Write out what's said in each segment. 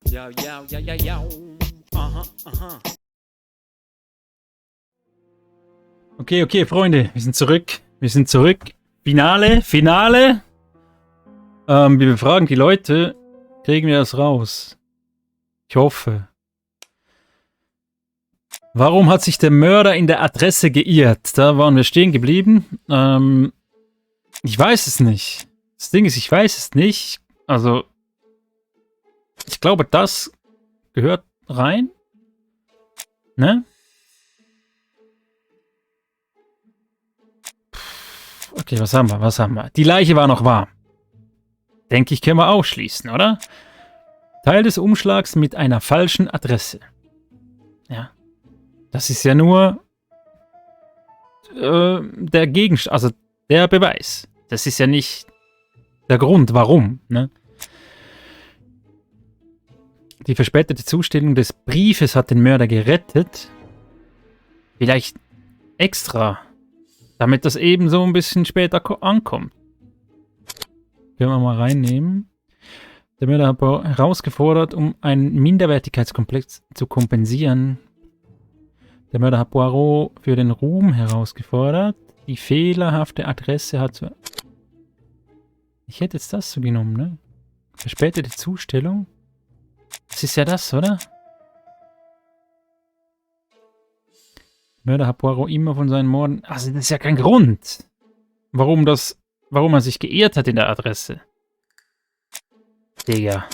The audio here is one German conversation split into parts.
Ja, ja, ja, ja, ja. Aha, aha. Okay, Freunde, wir sind zurück. Finale. Wir befragen die Leute. Kriegen wir das raus? Ich hoffe. Warum hat sich der Mörder in der Adresse geirrt? Da waren wir stehen geblieben. Ich weiß es nicht. Das Ding ist, ich weiß es nicht. Also, ich glaube, das gehört rein. Ne? Okay, was haben wir? Die Leiche war noch warm. Denke ich, können wir ausschließen, oder? Teil des Umschlags mit einer falschen Adresse. Ja. Das ist ja nur der Gegenstand, also der Beweis. Das ist ja nicht der Grund, warum, ne? Die verspätete Zustellung des Briefes hat den Mörder gerettet. Vielleicht extra, damit das eben so ein bisschen später ankommt. Können wir mal reinnehmen. Der Mörder hat herausgefordert, um einen Minderwertigkeitskomplex zu kompensieren. Der Mörder hat Poirot für den Ruhm herausgefordert. Die fehlerhafte Adresse hat... Ich hätte jetzt das so genommen, ne? Verspätete Zustellung. Das ist ja das, oder? Der Mörder hat Poirot immer von seinen Morden... Also das ist ja kein Grund, warum er sich geirrt hat in der Adresse. Digga.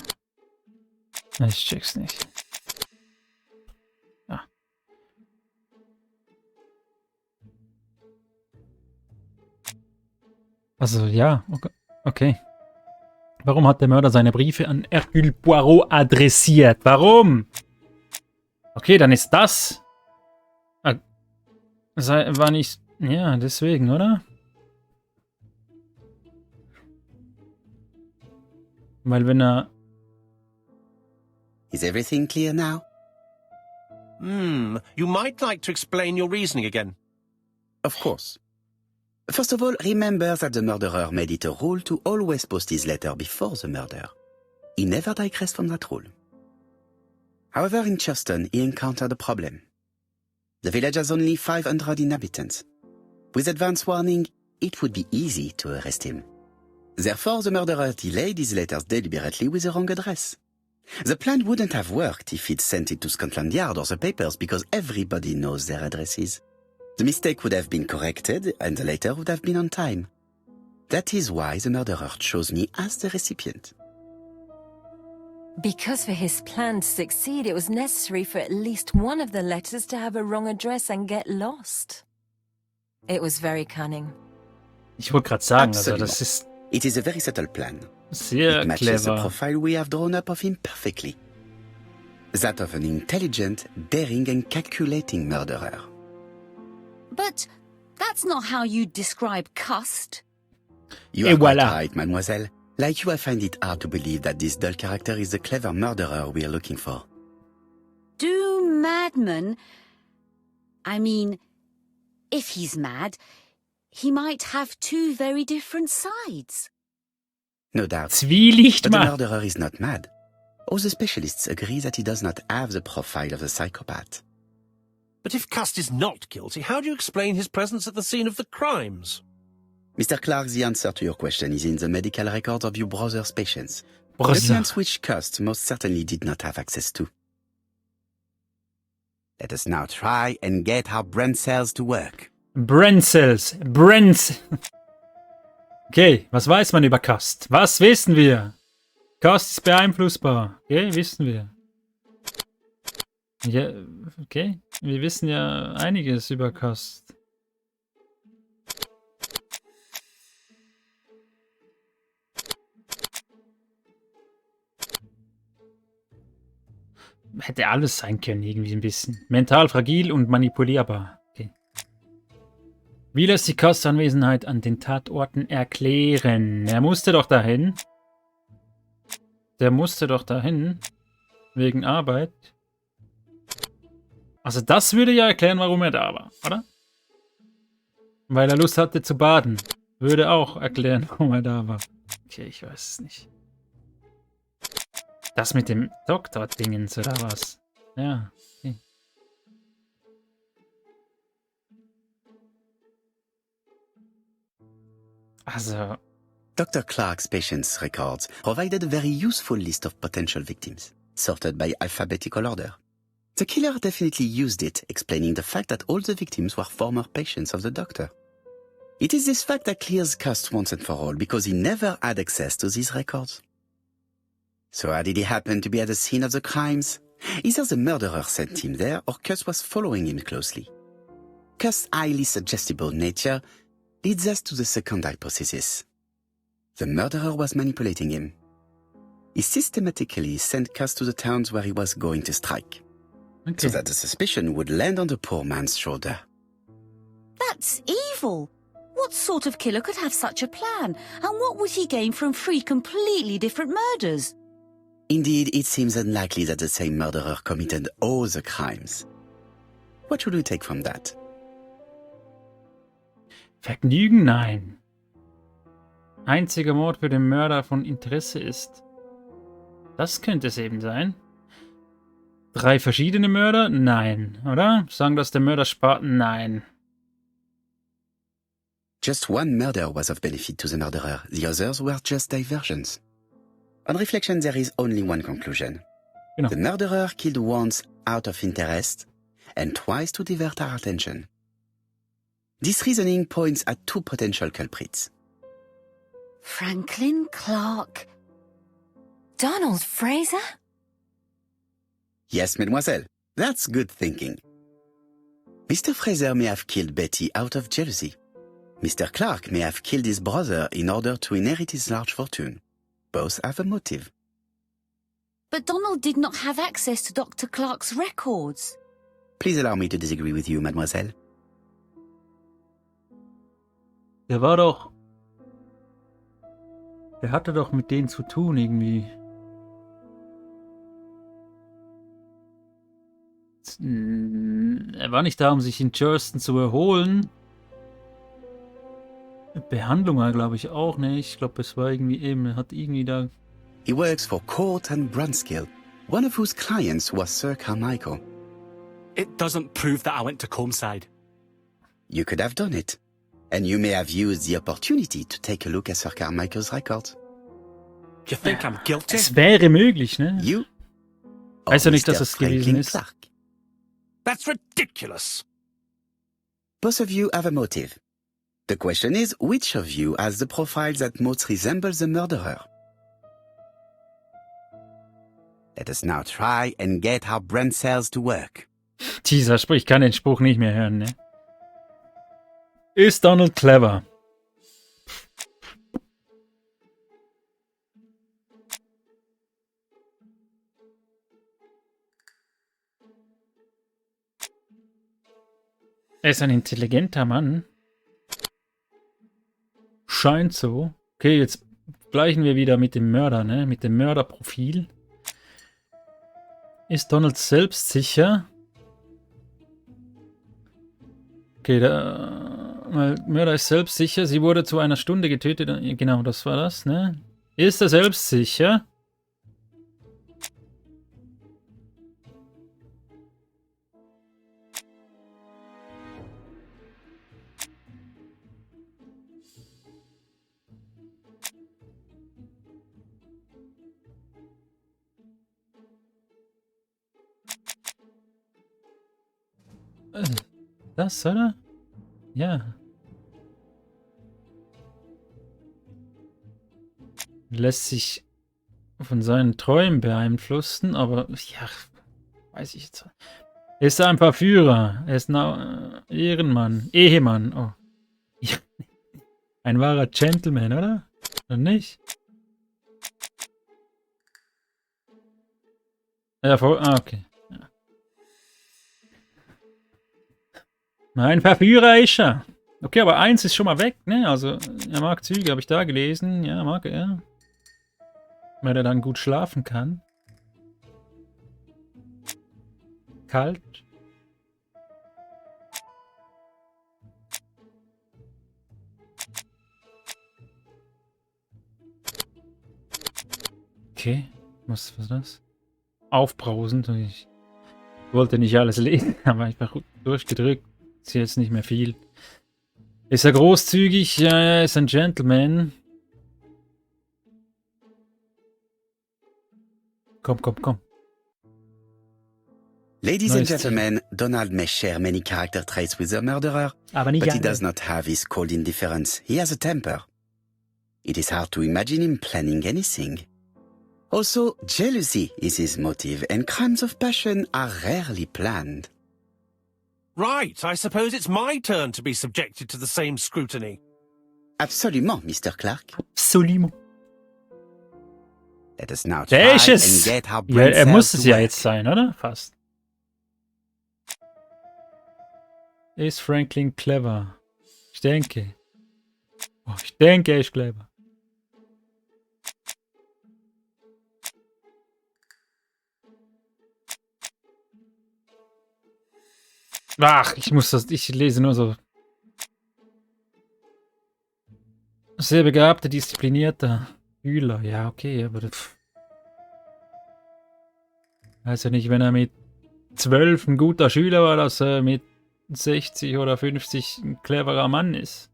Ich check's nicht. Ja. Also, ja. Okay. Warum hat der Mörder seine Briefe an Hercule Poirot adressiert? Warum? Okay, dann ist das... war nicht... Ja, deswegen, oder? Weil wenn er... Is everything clear now? You might like to explain your reasoning again. Of course. First of all, remember that the murderer made it a rule to always post his letter before the murder. He never digressed from that rule. However, in Chuston, he encountered a problem. The village has only 500 inhabitants. With advance warning, it would be easy to arrest him. Therefore, the murderer delayed his letters deliberately with the wrong address. The plan wouldn't have worked if he'd sent it to Scotland Yard or the papers because everybody knows their addresses. The mistake would have been corrected and the letter would have been on time. That is why the murderer chose me as the recipient. Because for his plan to succeed, it was necessary for at least one of the letters to have a wrong address and get lost. It was very cunning. Ich wollte gerade sagen, Absolutely. also das ist It is a very subtle plan. sehr It matches the clever. profile we have drawn up of him perfectly. That of an intelligent, daring and calculating murderer. But that's not how you describe Cust. You Et are quite voilà. right, mademoiselle. Like you, I find it hard to believe that this dull character is the clever murderer we are looking for. Do madmen... I mean, if he's mad, he might have two very different sides. No doubt. Zwielicht But the mal. murderer is not mad. All the specialists agree that he does not have the profile of a psychopath. But if Cust is not guilty, how do you explain his presence at the scene of the crimes? Mr. Clarke, the answer to your question is in the medical records of your brother's patients. Brother. Documents which Cust most certainly did not have access to. Let us now try and get our brain cells to work. Brenzels. Okay, was weiß man über Cust? Was wissen wir? Cust ist beeinflussbar. Okay, wissen wir. Ja, okay. Wir wissen ja einiges über Cust. Hätte alles sein können, irgendwie ein bisschen. Mental fragil und manipulierbar. Okay. Wie lässt sich Custs Anwesenheit an den Tatorten erklären? Er musste doch dahin. Der musste doch dahin. Wegen Arbeit. Also das würde ja erklären, warum er da war, oder? Weil er Lust hatte zu baden. Würde auch erklären, warum er da war. Okay, ich weiß es nicht. Das mit dem Doktor-Dingens oder was? Ja. Okay. Also, Dr. Clarke's patients' records provided a very useful list of potential victims, sorted by alphabetical order. The killer definitely used it, explaining the fact that all the victims were former patients of the doctor. It is this fact that clears Cust once and for all, because he never had access to these records. So how did he happen to be at the scene of the crimes? Either the murderer sent him there, or Cust was following him closely. Cust's highly suggestible nature leads us to the second hypothesis. The murderer was manipulating him. He systematically sent Cust to the towns where he was going to strike, okay. so that the suspicion would land on the poor man's shoulder. That's evil. What sort of killer could have such a plan? And what would he gain from 3 completely different murders? Indeed, it seems unlikely that the same murderer committed all the crimes. What should we take from that? Vergnügen, nein. Einziger Mord für den Mörder von Interesse ist. Das könnte es eben sein. 3 verschiedene Mörder? Nein, oder? Sagen, dass der Mörder spart? Nein. Just one murder was of benefit to the murderer. The others were just diversions. On reflection, there is only one conclusion. Genau. The murderer killed once out of interest and twice to divert our attention. This reasoning points at 2 potential culprits. Franklin, Clarke. Donald Fraser? Yes, mademoiselle. That's good thinking. Mr. Fraser may have killed Betty out of jealousy. Mr. Clarke may have killed his brother in order to inherit his large fortune. Both have a motive. But Donald did not have access to Dr. Clarke's records. Please allow me to disagree with you, mademoiselle. Der war doch... Der hatte doch mit denen zu tun irgendwie. Er war nicht da, um sich in Churston zu erholen. Behandlung war, glaube ich, auch nicht. Ich glaube, es war irgendwie eben, er hat irgendwie da... He works for Court and Brunskill, one of whose clients was Sir Carmichael. It doesn't prove that I went to Comeside. You could have done it. And you may have used the opportunity to take a look at Sir Carmichael's records. You think I'm guilty? Es wäre möglich, ne? You? Weiß ja nicht, dass Mr. es gewesen Franklin ist. Clarke. That's ridiculous. Both of you have a motive. The question is, which of you has the profile that most resembles the murderer? Let us now try and get our brain cells to work. Dieser Spruch, ich kann den Spruch nicht mehr hören, ne? Ist Donald clever? Er ist ein intelligenter Mann. Scheint so. Okay, jetzt gleichen wir wieder mit dem Mörder, ne? Mit dem Mörderprofil. Ist Donald selbstsicher? Okay, der Mörder ist selbstsicher. Sie wurde zu einer Stunde getötet. Genau, das war das, ne? Ist er selbstsicher? Das, oder? Ja. Lässt sich von seinen Träumen beeinflussen, aber ja, weiß ich jetzt. Er ist ein Verführer. Er ist ein Ehrenmann. Ehemann. Oh. Ja. Ein wahrer Gentleman, oder? Oder nicht? Ja, okay. Ja. Ein Verführer ist er. Okay, aber 1 ist schon mal weg, ne? Also, er mag Züge, habe ich da gelesen. Ja, mag er. Weil er dann gut schlafen kann. Kalt. Okay. Was war das? Aufbrausend. Ich wollte nicht alles lesen, aber einfach durchgedrückt. Ist jetzt nicht mehr viel. Ist er großzügig? Ja, er ist ein Gentleman. Komm. Ladies and gentlemen, Donald may share many character traits with the murderer, Aber nicht but he alle. does not have his cold indifference. He has a temper. It is hard to imagine him planning anything. Also, jealousy is his motive, and crimes of passion are rarely planned. Right, I suppose it's my turn to be subjected to the same scrutiny. Absolument, Mr. Clarke. Absolument. Let us now Der try ist es. and get our Ja, brain er muss cells es to ja work. jetzt sein, oder? Fast. Ist Franklin clever? Ich denke. Oh, ich denke, er ist clever. Ach, ich lese nur so. Sehr begabter, disziplinierter Schüler. Ja, okay, aber weiß ja nicht, wenn er mit 12 ein guter Schüler war, dass er mit 60 oder 50 ein cleverer Mann ist.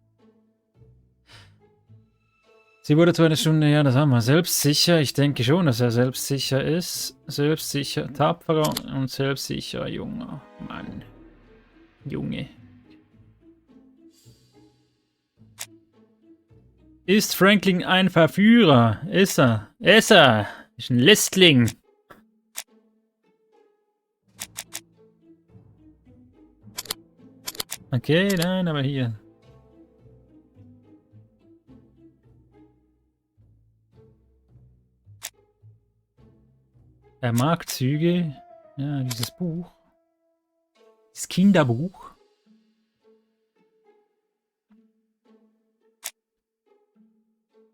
Sie wurde zwar eine Stunde, ja, das haben wir. Selbstsicher, ich denke schon, dass er selbstsicher ist. Selbstsicher, tapferer und selbstsicherer junger Mann. Junge. Ist Franklin ein Verführer? Ist er? Ist er? Ist ein Listling. Okay, nein, aber hier. Er mag Züge. Ja, dieses Buch. Das Kinderbuch.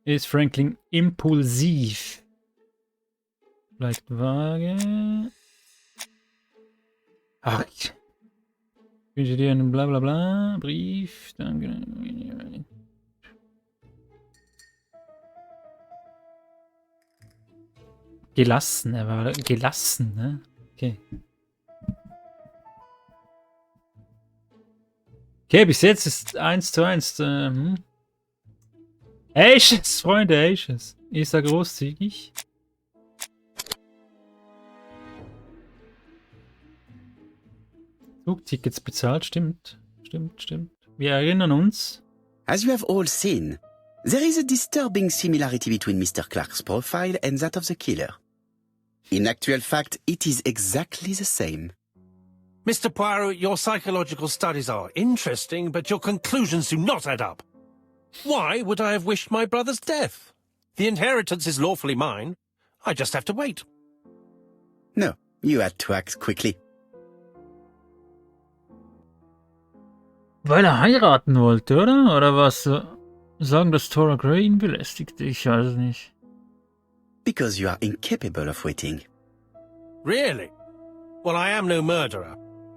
Ist Franklin impulsiv? Vielleicht vage. Ach. Ich wünsche dir einen Blablabla Brief. Danke. Gelassen, er war gelassen, ne? Okay. Okay, bis jetzt ist 1:1. Ashes, Freunde, Ashes. Ist er großzügig? Zugtickets bezahlt, stimmt. Stimmt. Wir erinnern uns. As you have all seen, there is a disturbing similarity between Mr. Clarke's profile and that of the killer. In actual fact, it is exactly the same. Mr. Poirot, your psychological studies are interesting, but your conclusions do not add up. Why would I have wished my brother's death? The inheritance is lawfully mine. I just have to wait. No, you had to act quickly. Weil er heiraten wollte, oder? Oder was? Sagen, dass Tora Gray ihn belästigte? Ich weiß es nicht. Because you are incapable of waiting. Really? Well, I am no murderer.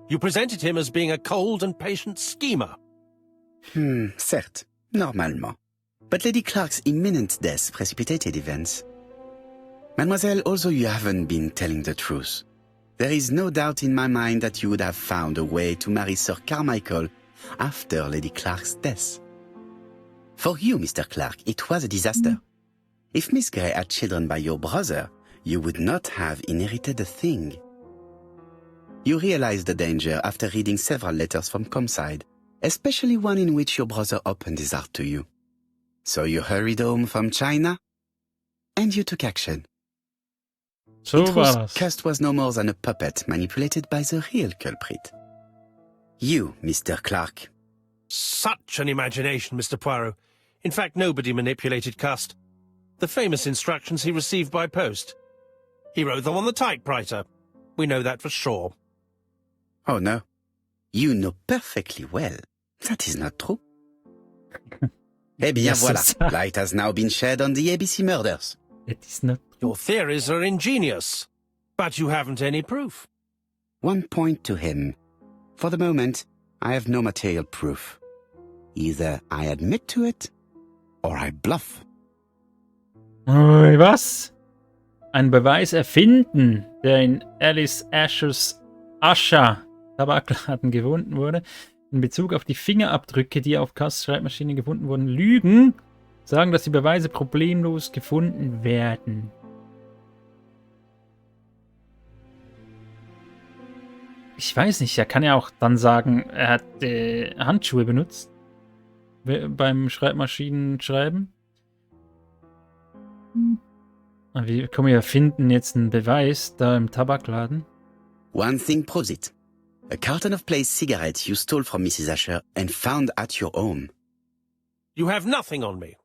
You presented him as being a cold and patient schemer. Certes, normalement. But Lady Clarke's imminent death precipitated events. Mademoiselle, although you haven't been telling the truth, there is no doubt in my mind that you would have found a way to marry Sir Carmichael after Lady Clarke's death. For you, Mr. Clarke, it was a disaster. If Miss Grey had children by your brother, you would not have inherited a thing. You realized the danger after reading several letters from Comside, especially one in which your brother opened his heart to you. So you hurried home from China, and you took action. So In war truth, das. Cust was no more than a puppet manipulated by the real culprit. You, Mr. Clarke. Such an imagination, Mr. Poirot. In fact, nobody manipulated Cust. The famous instructions he received by post. He wrote them on the typewriter. We know that for sure. Oh no. You know perfectly well. That is not true. Eh bien Yes, voilà. sir. Light has now been shed on the ABC murders. It is not. Your theories are ingenious, but you haven't any proof. One point to him. For the moment, I have no material proof. Either I admit to it, or I bluff. Ui, was? einen Beweis erfinden, der in Alice Ashers Tabakladen gefunden wurde, in Bezug auf die Fingerabdrücke, die auf Custs Schreibmaschine gefunden wurden, lügen, sagen, dass die Beweise problemlos gefunden werden. Ich weiß nicht, er kann ja auch dann sagen, er hat Handschuhe benutzt beim Schreibmaschinenschreiben. Wie können wir finden jetzt einen Beweis da im Tabakladen? One thing proves it. A carton of placed cigarettes you stole from Mrs. Asher and found at your home. You have nothing on me.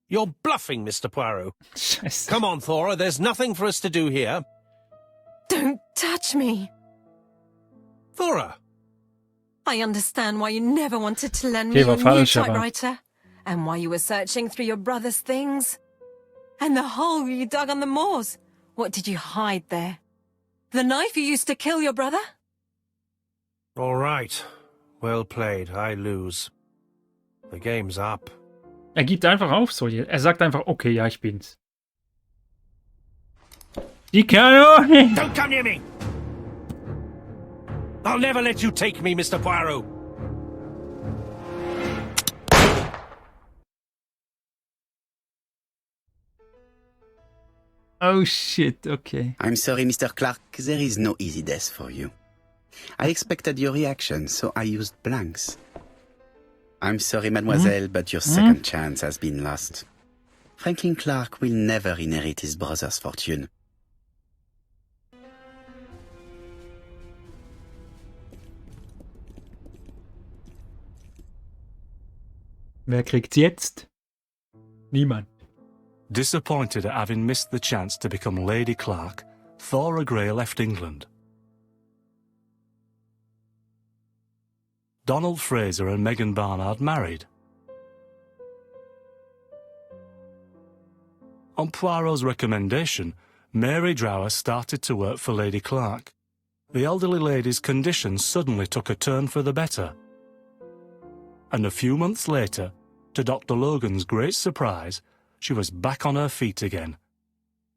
You're bluffing, Mr. Poirot. Scheiße. Come on, Thora, there's nothing for us to do here. Don't touch me. Thora! I understand why you never wanted to lend Okay, me your war new falsch, aber- typewriter. And why you were searching through your brother's things. And the hole you dug on the moors. What did you hide there? The knife you used to kill your brother? All right. Well played. I lose. The game's up. Er gibt einfach auf, so. Er sagt einfach, okay, ja, ich bin's. Die Kanone! Don't come near me! I'll never let you take me, Mr. Poirot. Oh shit, okay. I'm sorry, Mr. Clarke, there is no easy death for you. I expected your reaction, so I used blanks. I'm sorry, mademoiselle, but your second chance has been lost. Franklin Clarke will never inherit his brother's fortune. Wer kriegt's jetzt? Niemand. Disappointed at having missed the chance to become Lady Clarke, Thora Grey left England. Donald Fraser and Megan Barnard married. On Poirot's recommendation, Mary Drower started to work for Lady Clarke. The elderly lady's condition suddenly took a turn for the better. And a few months later, to Dr. Logan's great surprise, she was back on her feet again.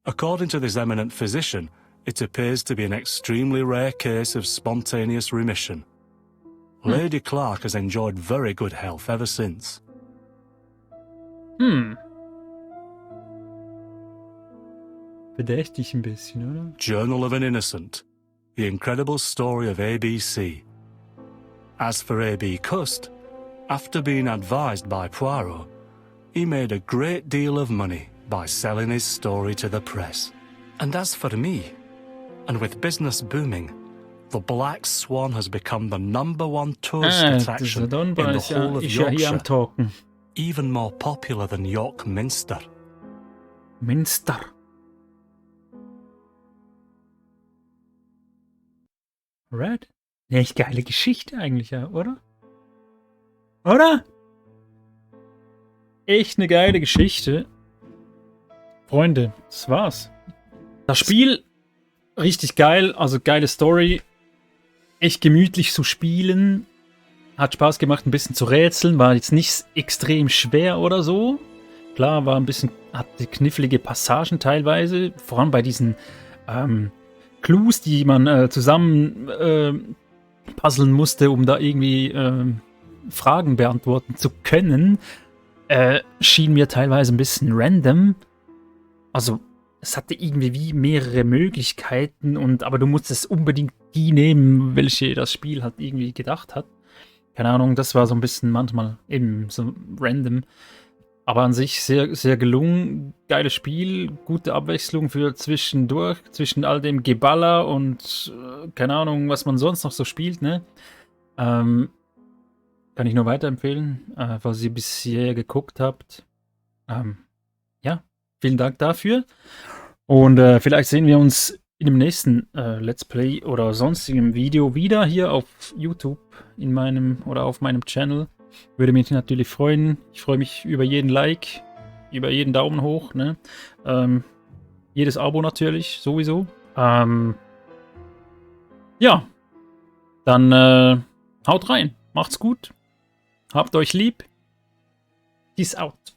According to this eminent physician, it appears to be an extremely rare case of spontaneous remission. Lady Clarke has enjoyed very good health ever since. Verdächtig ein bisschen, oder? Journal of an Innocent. The incredible story of ABC. As for A.B. Cust, after being advised by Poirot, he made a great deal of money by selling his story to the press. And as for me, and with business booming, the Black Swan has become the #1 tourist attraction in the whole of ist ja hier am Yorkshire, Talken. even more popular than York Minster. Minster. Red? Ja, echt geile Geschichte eigentlich, ja, oder? Oder? Echt eine geile Geschichte. Freunde, das war's. Das Spiel, richtig geil, also geile Story. Echt gemütlich zu spielen. Hat Spaß gemacht, ein bisschen zu rätseln. War jetzt nicht extrem schwer oder so. Klar, war ein bisschen, hatte knifflige Passagen teilweise. Vor allem bei diesen Clues, die man zusammen puzzeln musste, um da irgendwie Fragen beantworten zu können. Schien mir teilweise ein bisschen random. Also, es hatte irgendwie wie mehrere Möglichkeiten, aber du musstest unbedingt die nehmen, welche das Spiel halt irgendwie gedacht hat. Keine Ahnung, das war so ein bisschen manchmal eben so random. Aber an sich sehr, sehr gelungen. Geiles Spiel, gute Abwechslung für zwischendurch, zwischen all dem Geballer und keine Ahnung, was man sonst noch so spielt, ne? Kann ich nur weiterempfehlen, falls ihr bisher geguckt habt. Ja, vielen Dank dafür. Und vielleicht sehen wir uns in dem nächsten Let's Play oder sonstigem Video wieder hier auf YouTube in meinem oder auf meinem Channel. Würde mich natürlich freuen. Ich freue mich über jeden Like, über jeden Daumen hoch, ne? Jedes Abo natürlich, sowieso. Ja, dann haut rein. Macht's gut. Habt euch lieb. Peace out.